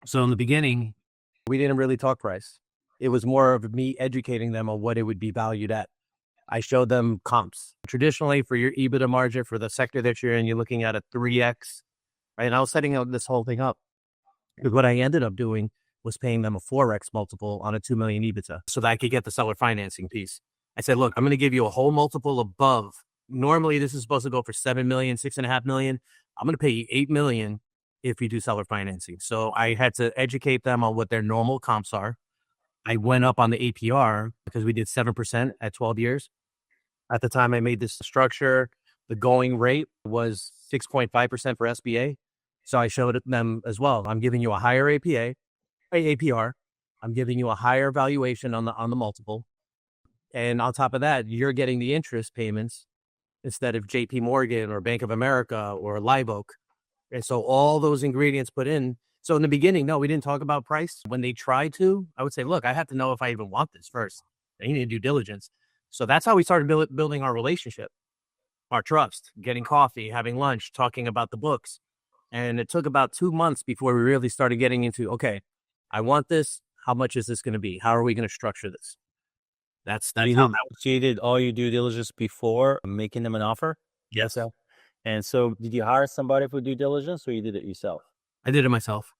So in the beginning, we didn't really talk price. It was more of me educating them on what it would be valued at. I showed them comps. Traditionally, for your EBITDA margin for the sector that you're in, you're looking at a 3x, right? And I was setting this whole thing up. Because what I ended up doing was paying them a 4x multiple on a 2 million EBITDA so that I could get the seller financing piece. I said, look, I'm going to give you a whole multiple above. Normally, this is supposed to go for 7 million, 6.5 million. I'm going to pay you 8 million if you do seller financing. So I had to educate them on what their normal comps are. I went up on the APR because we did 7% at 12 years. At the time I made this structure, the going rate was 6.5% for SBA. So I showed them as well. I'm giving you a higher APR. I'm giving you a higher valuation on the multiple. And on top of that, you're getting the interest payments instead of JP Morgan or Bank of America or Live Oak. And so all those ingredients put in. So in the beginning, no, we didn't talk about price. When they tried to, I would say, look, I have to know if I even want this first. I need to do diligence. So that's how we started building our relationship, our trust, getting coffee, having lunch, talking about the books. And it took about 2 months before we really started getting into, okay, I want this. How much is this going to be? How are we going to structure this? That's how that was. So you did all your due diligence before making them an offer? Yes. So, and so did you hire somebody for due diligence or you did it yourself? I did it myself.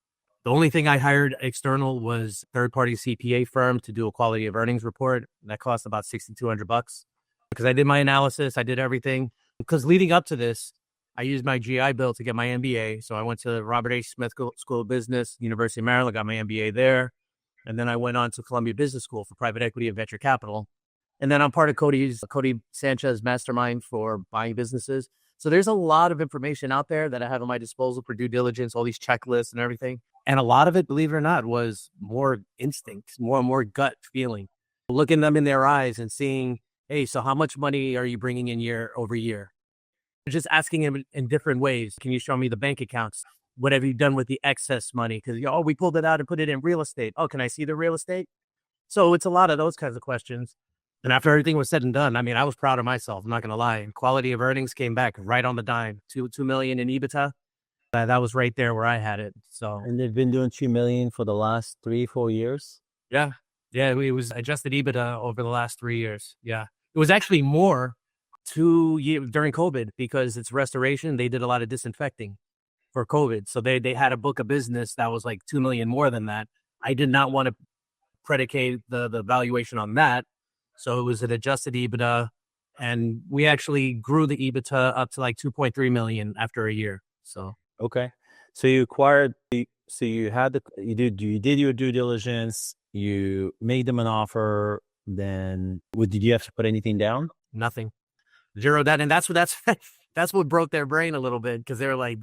The only thing I hired external was third-party CPA firm to do a quality of earnings report. That cost about $6,200 because I did my analysis. I did everything. Because leading up to this, I used my GI Bill to get my MBA. So I went to the Robert H. Smith School of Business, University of Maryland, got my MBA there. And then I went on to Columbia Business School for private equity and venture capital. And then I'm part of Cody Sanchez mastermind for buying businesses. So there's a lot of information out there that I have at my disposal for due diligence, all these checklists and everything. And a lot of it, believe it or not, was more instinct, more gut feeling. Looking them in their eyes and seeing, hey, so how much money are you bringing in year over year? Just asking him in different ways. Can you show me the bank accounts? What have you done with the excess money? Because, oh, we pulled it out and put it in real estate. Oh, can I see the real estate? So it's a lot of those kinds of questions. And after everything was said and done, I mean, I was proud of myself. I'm not going to lie. And quality of earnings came back right on the dime. 2 million in EBITDA. That was right there where I had it. So, And they've been doing 2 million for the last 3-4 years. yeah. Yeah. It was adjusted EBITDA over the last 3 years. Yeah. It was actually more 2 years during COVID because it's restoration. They did a lot of disinfecting for COVID. So they had a book of business that was like 2 million more than that. I did not want to predicate the valuation on that. So it was an adjusted EBITDA. And we actually grew the EBITDA up to like 2.3 million after a year. So, okay. So you acquired so you did your due diligence, you made them an offer, then did you have to put anything down? nothing, zero that. And that's what broke their brain a little bit because they were like,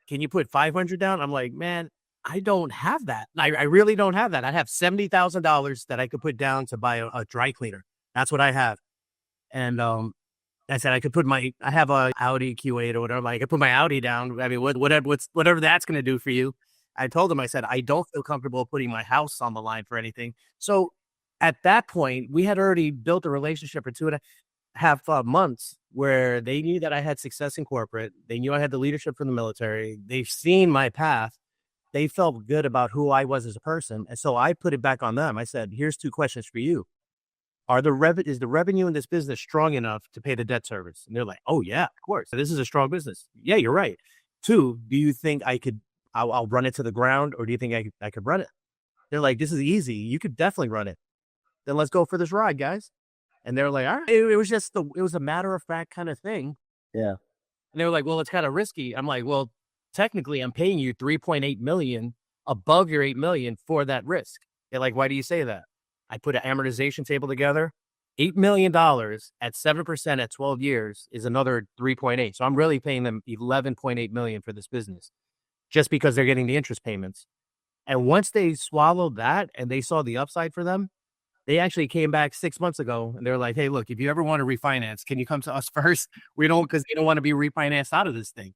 can you put 500 down? I'm like, man, I don't have that. I really don't have that. I have $70,000 that I could put down to buy a dry cleaner. That's what I have. And I said I could put I have a Audi Q8 or whatever. I could put my Audi down. I mean, whatever that's going to do for you. I told him, I said, I don't feel comfortable putting my house on the line for anything. So at that point, we had already built a relationship for 2.5 months where they knew that I had success in corporate. They knew I had the leadership from the military. They've seen my path. They felt good about who I was as a person. And so I put it back on them. I said, here's 2 questions for you. Is the revenue in this business strong enough to pay the debt service? And they're like, oh yeah, of course. This is a strong business. Yeah, you're right. 2, do you think I'll run it to the ground or do you think I could run it? They're like, this is easy. You could definitely run it. Then let's go for this ride, guys. And they're like, all right. It was just it was a matter of fact kind of thing. Yeah. And they were like, well, it's kind of risky. I'm like, well, technically I'm paying you 3.8 million above your 8 million for that risk. They're like, why do you say that? I put an amortization table together. $8 million at 7% at 12 years is another 3.8. So I'm really paying them 11.8 million for this business just because they're getting the interest payments. And once they swallowed that and they saw the upside for them, they actually came back 6 months ago and they're like, hey, look, if you ever want to refinance, can you come to us first? Because they don't want to be refinanced out of this thing.